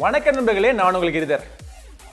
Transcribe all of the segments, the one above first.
வணக்கம் நண்பர்களே, நான் உங்களுக்கு கிரிதர்.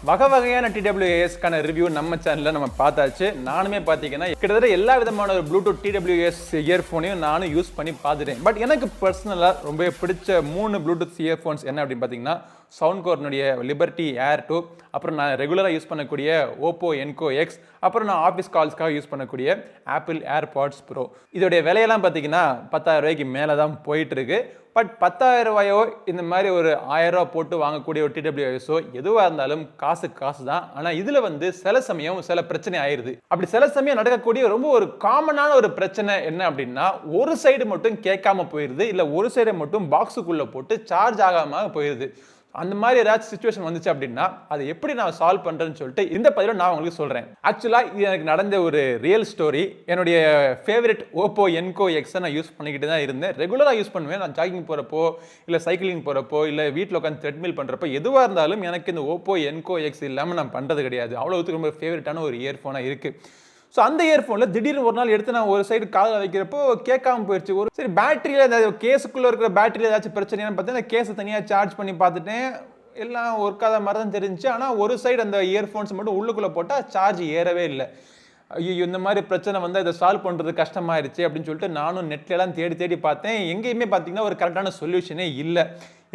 வகை வகையான TWSக்கான ரிவ்யூ நம்ம சேனலில் நம்ம பார்த்தாச்சு. நானுமே பார்த்தீங்கன்னா கிட்டத்தட்ட எல்லா விதமான ஒரு ப்ளூடூத் TWS இயர்ஃபோனையும் நானும் யூஸ் பண்ணி பார்த்துட்டேன். பட் எனக்கு பர்சனலாக ரொம்ப பிடிச்ச 3 ப்ளூடூத் இயர்ஃபோன்ஸ் என்ன அப்படின்னு பார்த்தீங்கன்னா, சவுண்ட்கோர்னுடைய லிபர்ட்டி ஏர் 2, அப்புறம் நான் ரெகுலராக யூஸ் பண்ணக்கூடிய ஓப்போ என்கோ எக்ஸ், அப்புறம் நான் ஆஃபீஸ் கால்ஸ்க்காக யூஸ் பண்ணக்கூடிய ஆப்பிள் ஏர்பாட்ஸ் ப்ரோ. இதோடைய விலையெல்லாம் பார்த்தீங்கன்னா 10,000 ரூபாய்க்கு மேலே தான் போயிட்டு இருக்கு. பட் 10,000 ரூபாயோ இந்த மாதிரி ஒரு 1000 ரூபா போட்டு வாங்கக்கூடிய ஒரு TWSஓ எதுவாக இருந்தாலும் காசு தான். ஆனால் இதில் வந்து சில சமயம் சில பிரச்சனை ஆயிடுது. அப்படி சில சமயம் நடக்கக்கூடிய ரொம்ப ஒரு காமனான ஒரு பிரச்சனை என்ன அப்படின்னா, ஒரு சைடு மட்டும் கேட்காம போயிடுது, இல்லை ஒரு சைடை மட்டும் பாக்ஸுக்குள்ளே போட்டு சார்ஜ் ஆகாம போயிடுது. அந்த மாதிரி ஏதாச்சும் சிச்சுவேஷன் வந்துச்சு அப்படின்னா அதை எப்படி நான் சால்வ் பண்ணுறேன்னு சொல்லிட்டு இந்த பதிவில் நான் உங்களுக்கு சொல்கிறேன். ஆக்சுவலாக இது எனக்கு நடந்த ஒரு ரியல் ஸ்டோரி. என்னுடைய ஃபேவரட் ஓப்போ என்கோ எக்ஸை நான் யூஸ் பண்ணிக்கிட்டு தான் இருந்தேன். ரெகுலராக யூஸ் பண்ணுவேன். நான் ஜாகிங் போகிறப்போ, இல்லை சைக்கிளிங் போகிறப்போ, இல்லை வீட்டில் உட்காந்து த்ரெட்மில் பண்ணுறப்போ, எதுவாக இருந்தாலும் எனக்கு இந்த ஓப்போ என்கோ எக்ஸ் இல்லாமல் நான் பண்ணுறது கிடையாது. அவ்வளோத்துக்கு ரொம்ப ஃபேவரட்டான ஒரு இயர்ஃபோனாக இருக்குது. ஸோ அந்த இயர்ஃபோனில் திடீர்னு ஒரு நாள் எடுத்து நான் ஒரு சைடு காதில் வைக்கிறப்போ கேட்காம போயிடுச்சு. ஒரு சரி பேட்டரியில் ஏதாவது கேஸுக்குள்ளே இருக்கிற பேட்டரியில் ஏதாச்சும் பிரச்சனையான்னு பார்த்தா அந்த கேஸை தனியாக சார்ஜ் பண்ணி பார்த்துட்டேன். எல்லாம் ஒர்க் ஆகாத மாதிரி தான் தெரிஞ்சிச்சு. ஆனால் ஒரு சைடு அந்த இயர்ஃபோன்ஸ் மட்டும் உள்ளுக்குள்ளே போட்டால் சார்ஜ் ஏறவே இல்லை. ஐயோ, இந்த மாதிரி பிரச்சனை வந்து இதை சால்வ் பண்ணுறது கஷ்டமாயிருச்சு அப்படின்னு சொல்லிட்டு நானும் நெட்லலாம் தேடி பார்த்தேன். எங்கேயுமே பார்த்தீங்கன்னா ஒரு கரெக்டான சொல்யூஷனே இல்லை.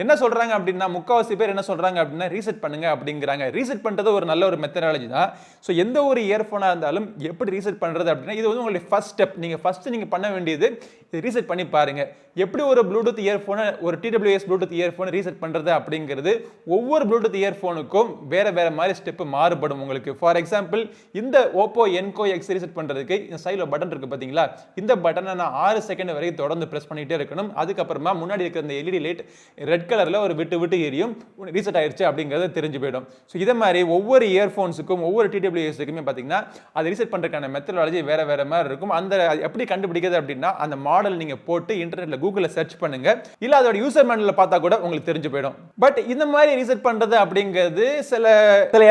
என்ன சொல்கிறாங்க அப்படின்னா, முக்கால்வாசி பேர் என்ன சொல்கிறாங்க அப்படின்னா, ரீசெட் பண்ணுங்க அப்படிங்கிறாங்க. ரீசெட் பண்ணுறது ஒரு நல்ல ஒரு மெத்தடாலஜி தான். ஸோ எந்த ஒரு இயர்ஃபோனாக இருந்தாலும் எப்படி ரீசெட் பண்ணுறது அப்படின்னா, இது வந்து உங்களுடைய ஃபர்ஸ்ட் ஸ்டெப். நீங்கள் பண்ண வேண்டியது இது ரீசெட் பண்ணி பாருங்கள். எப்படி ஒரு ப்ளூடூத் இயர்ஃபோனை, ஒரு TWS ப்ளூடூத் இயர்ஃபோனை ரீசெட் பண்ணுறது அப்படிங்கிறது ஒவ்வொரு ப்ளூடூத் இயர்ஃபோனுக்கும் வேறு மாதிரி ஸ்டெப்பு மாறுபடும் உங்களுக்கு. ஃபார் எக்ஸாம்பிள், இந்த ஓப்போ என்கோ எக்ஸ் ரீசெட் பண்ணுறதுக்கு இந்த சைடில் பட்டன் இருக்குது பார்த்தீங்களா, இந்த பட்டனை நான் 6 செகண்ட் வரைக்கும் தொடர்ந்து ப்ரெஸ் பண்ணிகிட்டே இருக்கணும். அதுக்கப்புறமா முன்னாடி இருக்கிற இந்த LED லைட் ரெட் கலரில் ஒரு விட்டு எரியும். ரீசெட் ஆயிடுச்சு அப்படிங்கிறது தெரிஞ்சு போயிடும். ஸோ இதை மாதிரி ஒவ்வொரு இயர்ஃபோன்ஸுக்கும் ஒவ்வொரு TWSக்குமே பார்த்தீங்கன்னா அதை ரீசெட் பண்ணுறதுக்கான மெத்தடாலஜி வேறு மாதிரி இருக்கும். அந்த எப்படி கண்டுபிடிக்கிறது அப்படின்னா, அந்த மாடல் நீங்கள் போட்டு இன்டர்நெட்டில் கூகுளில் சர்ச் பண்ணுங்க, இல்லை அதோட யூசர் மேனுவலில் பார்த்தா கூட உங்களுக்கு தெரிஞ்சு போயிடும். பட் இந்த மாதிரி ரீசெட் பண்ணுறது அப்படிங்கிறது சில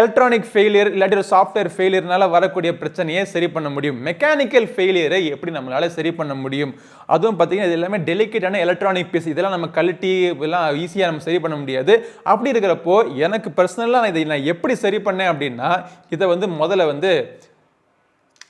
எலக்ட்ரானிக் ஃபெயிலியர் இல்லாட்டி ஒரு சாஃப்ட்வேர் ஃபெயிலியர்னால வரக்கூடிய பிரச்சனையை சரி பண்ண முடியும். மெக்கானிக்கல் ஃபெயிலியரை எப்படி நம்மளால சரி பண்ண முடியும்? அதுவும் பார்த்தீங்கன்னா இது எல்லாமே டெலிகேட்டான எலக்ட்ரானிக் பீஸ். இதெல்லாம் நம்ம கழட்டி இதெல்லாம் ஈஸியாக நம்ம சரி பண்ண முடியாது. அப்படி இருக்கிறப்போ எனக்கு பர்சனலாக இதை நான் எப்படி சரி பண்ணேன் அப்படின்னா, இதை வந்து முதல்ல வந்து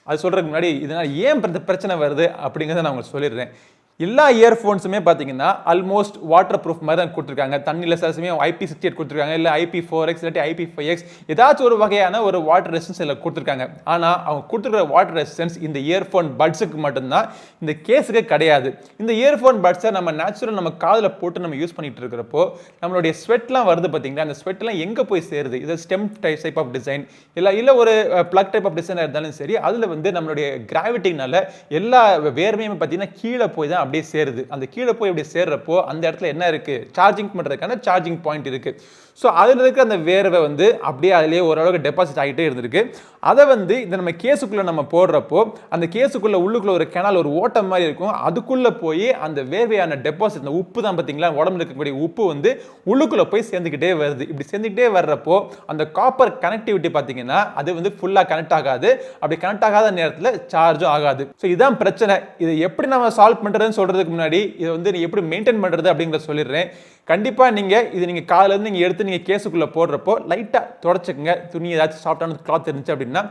அது சொல்கிறதுக்கு முன்னாடி இதனால் ஏன் பிரச்சனை வருது அப்படிங்கிறத நான் உங்களுக்கு சொல்லிடுறேன். எல்லா இயர்ஃபோன்ஸுமே பார்த்தீங்கன்னா ஆல்மோஸ்ட் வாட்டர் ப்ரூஃப் மாதிரி தான் கொடுத்துருக்காங்க. தண்ணியில் சில சமயம் IP68 கொடுத்துருக்காங்க, இல்லை IP4X இல்லாட்டி IP5X, ஏதாச்சும் ஒரு வகையான ஒரு வாட்டர் ரெசிஸ்டன்ஸ் இதில் கொடுத்துருக்காங்க. ஆனால் அவங்க கொடுத்துருக்கிற வாட்டர் ரெசிஸ்டன்ஸ் இந்த இயர்ஃபோன் பட்ஸுக்கு மட்டும்தான், இந்த கேஸுக்கு கிடையாது. இந்த இயர்ஃபோன் பட்ஸை நம்ம நேச்சுரல் நம்ம காதில் போட்டு நம்ம யூஸ் பண்ணிட்டு இருக்கிறப்போ நம்மளுடைய ஸ்வெட்லாம் வருது பார்த்தீங்களா, அந்த ஸ்வெட்லாம் எங்கே போய் சேருது? இது ஸ்டெம் டைப் ஆஃப் டிசைன் இல்லை ஒரு பிளக் டைப் ஆஃப் டிசைனாக இருந்தாலும் சரி, அதில் வந்து நம்மளுடைய கிராவிட்டினால எல்லா வேர்வையுமே பார்த்தீங்கன்னா கீழே போய் தான் அப்படியே சேருது. அந்த கீழே போய் அப்படியே சேர்றப்போ அந்த இடத்துல என்ன இருக்கு? சார்ஜிங் பண்றதுக்கான சார்ஜிங் பாயிண்ட் இருக்கு. ஸோ அதில் இருக்கிற அந்த வேர்வை வந்து அப்படியே அதிலேயே ஓரளவுக்கு டெபாசிட் ஆகிட்டே இருந்திருக்கு. அதை வந்து இந்த நம்ம கேஸுக்குள்ளே நம்ம போடுறப்போ அந்த கேஸுக்குள்ளே உள்ளுக்குள்ள ஒரு கெனால், ஒரு ஓட்டம் மாதிரி இருக்கும். அதுக்குள்ளே போய் அந்த வேர்வையான டெபாசிட், அந்த உப்பு தான் பார்த்தீங்களா, உடம்புல இருக்கக்கூடிய உப்பு வந்து உள்ளுக்குள்ளே போய் சேர்ந்துக்கிட்டே வருது. இப்படி சேர்ந்துக்கிட்டே வர்றப்போ அந்த காப்பர் கனெக்டிவிட்டி பார்த்தீங்கன்னா அது வந்து ஃபுல்லாக கனெக்ட் ஆகாது. அப்படி கனெக்ட் ஆகாத நேரத்தில் சார்ஜும் ஆகாது. ஸோ இதுதான் பிரச்சனை. இதை எப்படி நம்ம சால்வ் பண்ணுறதுன்னு சொல்கிறதுக்கு முன்னாடி இதை வந்து எப்படி மெயின்டைன் பண்ணுறது அப்படிங்கிறத சொல்லிடுறேன். கண்டிப்பாக நீங்கள் காலிலேருந்து நீங்கள் எடுத்து நீங்கள் கேஸுக்குள்ளே போடுறப்போ லைட்டாக தொடச்சிக்கங்க. துணி ஏதாச்சும் சாஃப்டான கிளாத் இருந்துச்சு அப்படின்னா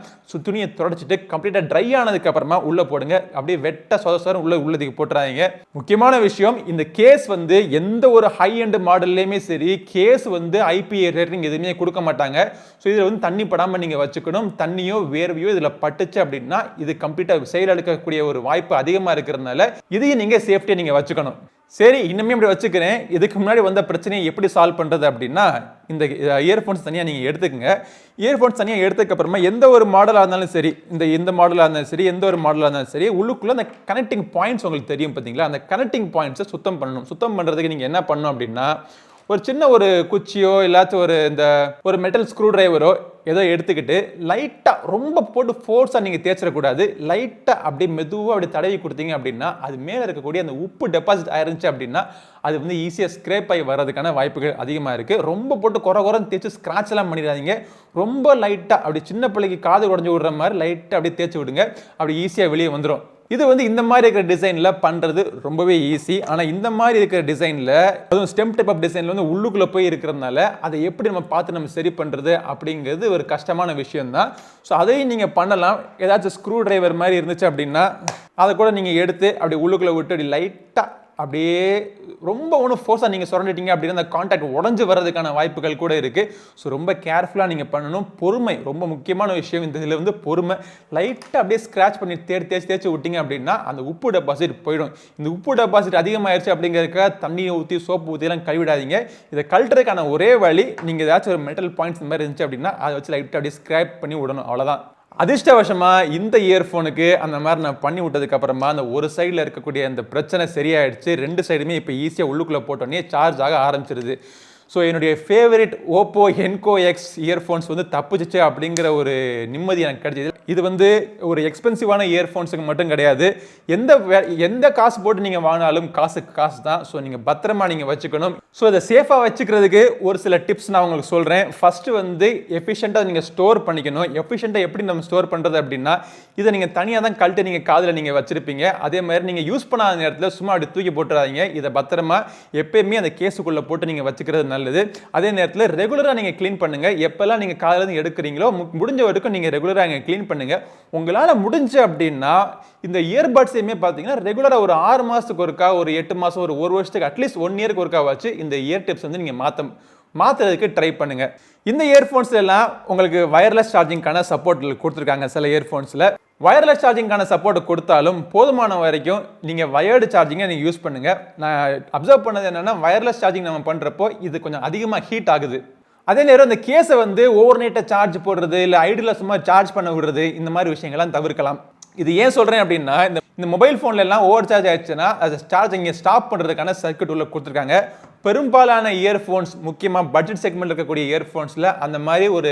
துணியை தொடச்சிட்டு கம்ப்ளீட்டாக ட்ரை ஆனதுக்கு அப்புறமா உள்ளே போடுங்க. அப்படியே வெட்ட சொதம் உள்ளதுக்கு போட்டுறாதீங்க. முக்கியமான விஷயம், இந்த கேஸ் வந்து எந்த ஒரு ஹை எண்ட் மாடல்லையுமே சரி கேஸ் வந்து IP ரேட்டிங் எதுவுமே கொடுக்க மாட்டாங்க. ஸோ இதில் வந்து தண்ணி படாமல் நீங்கள் வச்சுக்கணும். தண்ணியோ வேர்வையோ இதில் பட்டுச்சு அப்படின்னா இது கம்ப்ளீட்டாக செயலெடுக்கக்கூடிய ஒரு வாய்ப்பு அதிகமாக இருக்கிறதுனால இதையும் நீங்கள் சேஃப்டியாக நீங்கள் வச்சுக்கணும். சரி, இன்னுமே இப்படி வச்சுக்கிறேன். இதுக்கு முன்னாடி வந்த பிரச்சனையை எப்படி சால்வ் பண்ணுறது அப்படின்னா, இந்த இயர்ஃபோன்ஸ் தனியாக நீங்கள் எடுத்துக்கங்க. இயர்ஃபோன்ஸ் தனியாக எடுத்ததுக்கு அப்புறமா எந்த ஒரு மாடலாக இருந்தாலும் சரி, இந்த மாடலாக இருந்தாலும் சரி, எந்த ஒரு மாடலாக இருந்தாலும் சரி, உள்ளுக்குள்ளே அந்த கனெக்டிங் பாயிண்ட்ஸ் உங்களுக்கு தெரியும் பார்த்தீங்களா, அந்த கனெக்டிங் பாயிண்ட்ஸை சுத்தம் பண்ணணும். சுத்தம் பண்ணுறதுக்கு நீங்கள் என்ன பண்ணணும் அப்படின்னா, ஒரு சின்ன ஒரு குச்சியோ இல்லாச்சும் ஒரு மெட்டல் ஸ்க்ரூ டிரைவரோ ஏதோ எடுத்துக்கிட்டு லைட்டாக ரொம்ப போட்டு ஃபோர்ஸாக நீங்கள் தேய்ச்சிடக்கூடாது. லைட்டாக அப்படியே மெதுவாக அப்படி தடவி கொடுத்தீங்க அப்படின்னா அது மேலே இருக்கக்கூடிய அந்த உப்பு டெபாசிட் ஆயிருந்துச்சு அப்படின்னா அது வந்து ஈஸியாக ஸ்க்ரேப் ஆகி வர்றதுக்கான வாய்ப்புகள் அதிகமாக இருக்குது. ரொம்ப போட்டு குறைன்னு தேய்ச்சி ஸ்க்ராட்ச் எல்லாம் பண்ணிடாதீங்க. ரொம்ப லைட்டாக அப்படி சின்ன பிள்ளைக்கு காது உடஞ்சி விடுற மாதிரி லைட்டாக அப்படியே தேய்ச்சி விடுங்க. அப்படி ஈஸியாக வெளியே வந்துடும். இது வந்து இந்த மாதிரி இருக்கிற டிசைனில் பண்ணுறது ரொம்பவே ஈஸி. ஆனால் இந்த மாதிரி இருக்கிற டிசைனில் அதுவும் ஸ்டெம் டைப் ஆஃப் டிசைனில் வந்து உள்ளுக்குள்ளே போய் இருக்கிறதுனால அதை எப்படி நம்ம பார்த்து நம்ம சரி பண்ணுறது அப்படிங்கிறது ஒரு கஷ்டமான விஷயம்தான். ஸோ அதையும் நீங்கள் பண்ணலாம். ஏதாச்சும் ஸ்க்ரூ டிரைவர் மாதிரி இருந்துச்சு அப்படின்னா அதை கூட நீங்கள் எடுத்து அப்படி உள்ளுக்குள்ளே விட்டு அப்படி லைட்டாக அப்படியே ரொம்ப ஒன்றும் ஃபோர்ஸாக நீங்கள் சுரண்டிட்டீங்க அப்படின்னா அந்த கான்டாக்ட் உடஞ்சி வர்றதுக்கான வாய்ப்புகள் கூட இருக்குது. ஸோ ரொம்ப கேர்ஃபுல்லாக நீங்கள் பண்ணணும். பொறுமை ரொம்ப முக்கியமான விஷயம். இந்த இதில் வந்து பொறுமை. லைட்டாக அப்படியே ஸ்க்ராட்ச் பண்ணி தேய்ச்சி விட்டீங்க அப்படின்னா அந்த உப்பு டெபாசிட் போயிடும். இந்த உப்பு டெபாசிட் அதிகமாகிடுச்சு அப்படிங்கிறதுக்காக தண்ணியை ஊற்றி சோப்பு ஊற்றிலாம் கழுவிடாதீங்க. இதை கழட்டுறதுக்கான ஒரே வழி நீங்கள் ஏதாச்சும் ஒரு மெட்டல் பாயிண்ட்ஸ் இந்த மாதிரி இருந்துச்சு அப்படின்னா அதை வச்சு லைட்டாக அப்படியே ஸ்க்ராப் பண்ணி விடணும். அவ்வளோதான். அதிர்ஷ்டவசமாக இந்த இயர்ஃபோனுக்கு அந்த மாதிரி நான் பண்ணி விட்டதுக்கு அப்புறமா அந்த ஒரு சைடில் இருக்கக்கூடிய அந்த பிரச்சனை சரியாயிடுச்சு. 2 சைடுமே இப்போ ஈஸியாக உள்ளுக்குள்ளே போட்டோன்னே சார்ஜ் ஆக ஆரம்பிச்சிருது. ஸோ என்னுடைய ஃபேவரட் ஓப்போ என்கோ எக்ஸ் இயர்ஃபோன்ஸ் வந்து தப்பிச்சிச்சு அப்படிங்கிற ஒரு நிம்மதி எனக்கு கிடைச்சிது. இது வந்து ஒரு எக்ஸ்பென்சிவான இயர்ஃபோன்ஸுக்கு மட்டும் கிடையாது. எந்த காசு போட்டு நீங்கள் வாங்கினாலும் காசுக்கு காசு தான். ஸோ நீங்கள் பத்திரமா நீங்கள் வச்சுக்கணும். ஸோ இதை சேஃபாக வச்சுக்கிறதுக்கு ஒரு சில டிப்ஸ் நான் உங்களுக்கு சொல்கிறேன். ஃபஸ்ட்டு வந்து எஃபிஷியண்ட்டாக நீங்கள் ஸ்டோர் பண்ணிக்கணும். எஃபிஷியண்ட்டாக எப்படி நம்ம ஸ்டோர் பண்ணுறது அப்படின்னா இதை நீங்கள் தனியாக தான் கழட்டு நீங்கள் காதில் நீங்கள் வச்சுருப்பீங்க. அதே மாதிரி நீங்கள் யூஸ் பண்ணாத நேரத்தில் சும்மா அப்படி தூக்கி போட்டுறாதீங்க. இதை பத்திரமா எப்பயுமே அந்த கேஸுக்குள்ளே போட்டு நீங்கள் வச்சுக்கிறது நல்லது. அதே நேரத்தில் ரெகுலராக நீங்கள் க்ளீன் பண்ணுங்கள். எப்பெல்லாம் நீங்கள் காதில் இருந்து எடுக்கிறீங்களோ முடிஞ்ச வரைக்கும் நீங்கள் ரெகுலராக நீங்கள் க்ளீன் பண்ணுங்கள். உங்களால் முடிஞ்சு அப்படின்னா இந்த இயர்பட்ஸையுமே பார்த்தீங்கன்னா ரெகுலராக ஒரு 6 மாதத்துக்கு ஒருக்கா, ஒரு 8 மாதம், ஒரு வருஷத்துக்கு அட்லீஸ்ட் 1 இயருக்கு ஒருக்கா வச்சு இந்த இயர் டிப்ஸ் வந்து நீங்கள் மாற்றுறதுக்கு ட்ரை பண்ணுங்க. இந்த இயர்ஃபோன்ஸ் எல்லாம் உங்களுக்கு வயர்லெஸ் சார்ஜிங்கான சப்போர்ட் கொடுத்துருக்காங்க. சில இயர்ஃபோன்ஸில் வயர்லெஸ் சார்ஜிங்கான சப்போர்ட் கொடுத்தாலும் போதுமான வரைக்கும் நீங்கள் வயர்டு சார்ஜிங்கை நீங்கள் யூஸ் பண்ணுங்கள். நான் அப்சர்வ் பண்ணது என்னென்னா வயர்லெஸ் சார்ஜிங் நம்ம பண்ணுறப்போ இது கொஞ்சம் அதிகமாக ஹீட் ஆகுது. அதே நேரம் இந்த கேஸை வந்து ஓவர் நைட்டை சார்ஜ் போடுறது இல்லை ஐடியில் சும்மா சார்ஜ் பண்ண விடுறது இந்த மாதிரி விஷயங்கள்லாம் தவிர்க்கலாம். இது ஏன் சொல்கிறேன் அப்படின்னா இந்த மொபைல் ஃபோன்ல எல்லாம் ஓவர் சார்ஜ் ஆயிடுச்சுன்னா அதை சார்ஜிங்கை ஸ்டாப் பண்ணுறதுக்கான சர்க்யூட் உள்ள கொடுத்துருக்காங்க. பெரும்பாலான இயர்ஃபோன்ஸ் முக்கியமாக பட்ஜெட் செக்மெண்ட் இருக்கக்கூடிய இயர்ஃபோன்ஸில் அந்த மாதிரி ஒரு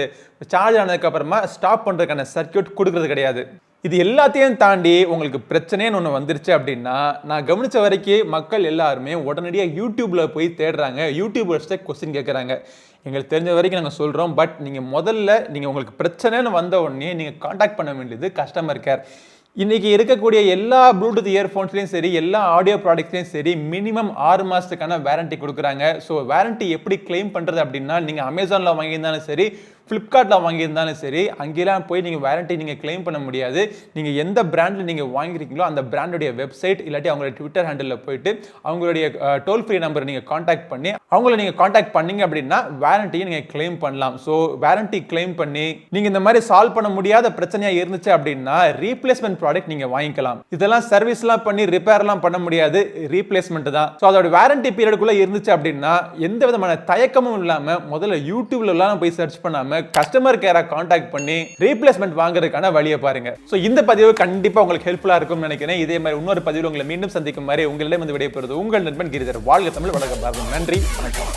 சார்ஜ் ஆனதுக்கப்புறமா ஸ்டாப் பண்ணுறதுக்கான சர்க்யூட் கொடுக்குறது கிடையாது. இது எல்லாத்தையும் தாண்டி உங்களுக்கு பிரச்சனைன்னு ஒன்று வந்துருச்சு அப்படின்னா நான் கவனித்த வரைக்கும் மக்கள் எல்லாருமே உடனடியாக யூடியூப்பில் போய் தேடுறாங்க. யூடியூபர்ஸ்ட்டை கொஸ்டின் கேட்குறாங்க. எங்களுக்கு தெரிஞ்ச வரைக்கும் நாங்கள் சொல்கிறோம். பட் நீங்கள் முதல்ல உங்களுக்கு பிரச்சனைன்னு வந்த உடனே நீங்கள் காண்டாக்ட் பண்ண வேண்டியது கஸ்டமர் கேர். இன்றைக்கி இருக்கக்கூடிய எல்லா ப்ளூடூத் இயர்ஃபோன்ஸ்லேயும் சரி, எல்லா ஆடியோ ப்ராடக்ட்ஸ்லையும் சரி மினிமம் 6 மாதத்துக்கான வாரண்ட்டி கொடுக்குறாங்க. ஸோ வாரண்ட்டி எப்படி கிளைம் பண்ணுறது அப்படின்னா நீங்கள் அமேசானில் வாங்கியிருந்தாலும் சரி, ஃப்ளிப்கார்ட்டில் வாங்கியிருந்தாலும் சரி, அங்கெல்லாம் போய் நீங்கள் வாரண்ட்டி நீங்கள் கிளைம் பண்ண முடியாது. நீங்கள் எந்த பிராண்டில் நீங்கள் வாங்கியிருக்கீங்களோ அந்த பிராண்டுடைய வெப்சைட் இல்லாட்டி அவங்களுடைய ட்விட்டர் ஹேண்டிலில் போயிட்டு அவங்களுடைய டோல் ஃப்ரீ நம்பர் நீங்கள் காண்டாக்ட் பண்ணி அவங்கள நீங்கள் காண்டாக்ட் பண்ணீங்க அப்படின்னா வாரண்ட்டியை நீங்கள் கிளைம் பண்ணலாம். ஸோ வாரண்ட்டி கிளைம் பண்ணி நீங்கள் இந்த மாதிரி சால்வ் பண்ண முடியாத பிரச்சனையாக இருந்துச்சு அப்படின்னா ரீப்ளேஸ்மெண்ட் ப்ராடக்ட் நீங்கள் வாங்கிக்கலாம். இதெல்லாம் சர்வீஸ்லாம் பண்ணி ரிப்பேர்லாம் பண்ண முடியாது, ரீப்ளேஸ்மெண்ட் தான். ஸோ அதோட வாரண்ட்டி பீரியடுக்குள்ளே இருந்துச்சு அப்படின்னா எந்த விதமான தயக்கமும் இல்லாமல் முதல்ல யூடியூப்லாம் போய் சர்ச் பண்ணாமல் கஸ்டமர் கேரை காண்டாக்ட் பண்ணி ரீப்ளேஸ்மெண்ட் வாங்குறதுக்கான வழியை பாருங்க. ஸோ இந்த பதிவு கண்டிப்பாக உங்களுக்கு ஹெல்ப்ஃபுல்லாக இருக்கும்னு நினைக்கிறேன். இதே மாதிரி இன்னொரு பதிவில் உங்களை மீண்டும் சந்திக்கும் மாதிரி உங்களிடம் வந்து விடைபெறுவது உங்கள் நண்பன் கிரிதர். வாழ்க தமிழ், வணக்கம். நன்றி, வணக்கம்.